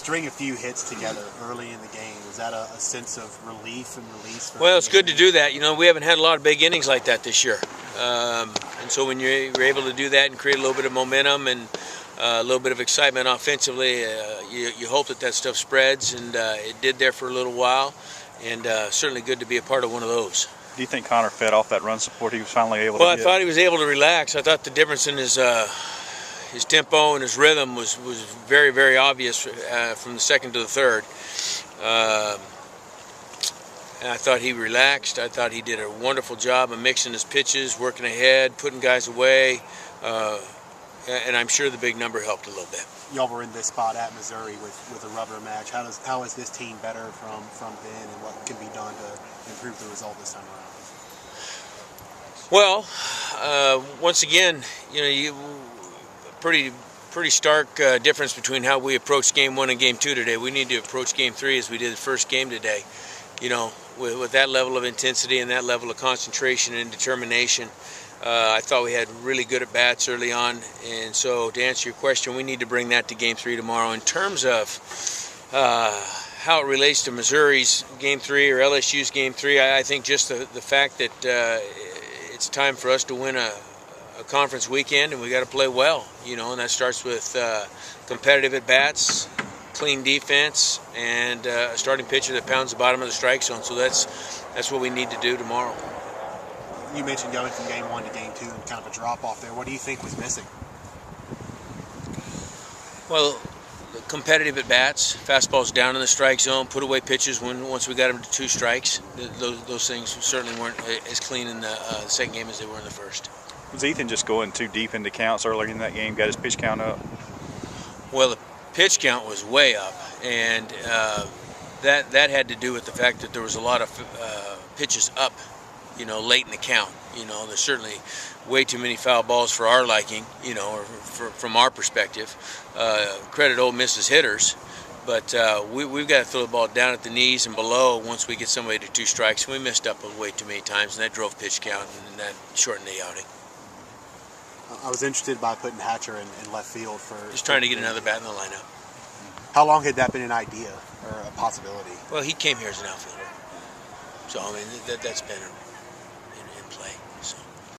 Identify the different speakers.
Speaker 1: string a few hits together early in the game, was that a sense of relief and release?
Speaker 2: Well, it's good to do that. You know, we haven't had a lot of big innings like that this year. And so when you're able to do that and create a little bit of momentum and a little bit of excitement offensively, you hope that stuff spreads, and it did there for a little while, and certainly good to be a part of one of those.
Speaker 3: Do you think Connor fed off that run support he was finally able to
Speaker 2: Well, I
Speaker 3: get?
Speaker 2: thought he was able to relax. I thought the difference in his tempo and his rhythm was very, very obvious from the second to the third. And I thought he relaxed. I thought he did a wonderful job of mixing his pitches, working ahead, putting guys away, and I'm sure the big number helped a little bit.
Speaker 1: Y'all were in this spot at Missouri with a rubber match. How is this team better from then, and what can be done to improve the result this time around?
Speaker 2: Well, once again, you know, pretty stark difference between how we approached Game 1 and Game 2 today. We need to approach Game 3 as we did the first game today. You know, with that level of intensity and that level of concentration and determination. I thought we had really good at-bats early on, and so to answer your question, we need to bring that to Game 3 tomorrow. In terms of how it relates to Missouri's Game 3 or LSU's Game 3, I think just the fact that it's time for us to win a conference weekend, and we got to play well, you know, and that starts with competitive at-bats, clean defense, and a starting pitcher that pounds the bottom of the strike zone. So that's what we need to do tomorrow.
Speaker 1: You mentioned going from Game 1 to Game 2 and kind of a drop-off there. What do you think was missing?
Speaker 2: Well, the competitive at-bats, fastballs down in the strike zone, put away pitches once we got them to 2 strikes. Those things certainly weren't as clean in the second game as they were in the first.
Speaker 3: Was Ethan just going too deep into counts earlier in that game, got his pitch count up?
Speaker 2: Well, the pitch count was way up, and that had to do with the fact that there was a lot of pitches up, you know, late in the count. You know, there's certainly way too many foul balls for our liking, you know, or from our perspective. Credit Ole Miss's hitters, but we've got to throw the ball down at the knees and below once we get somebody to 2 strikes. We missed up way too many times, and that drove pitch count, and that shortened the outing.
Speaker 1: I was interested by putting Hatcher in left field for...
Speaker 2: Just trying to get another bat in the lineup.
Speaker 1: How long had that been an idea or a possibility?
Speaker 2: Well, he came here as an outfielder. So, I mean, that's been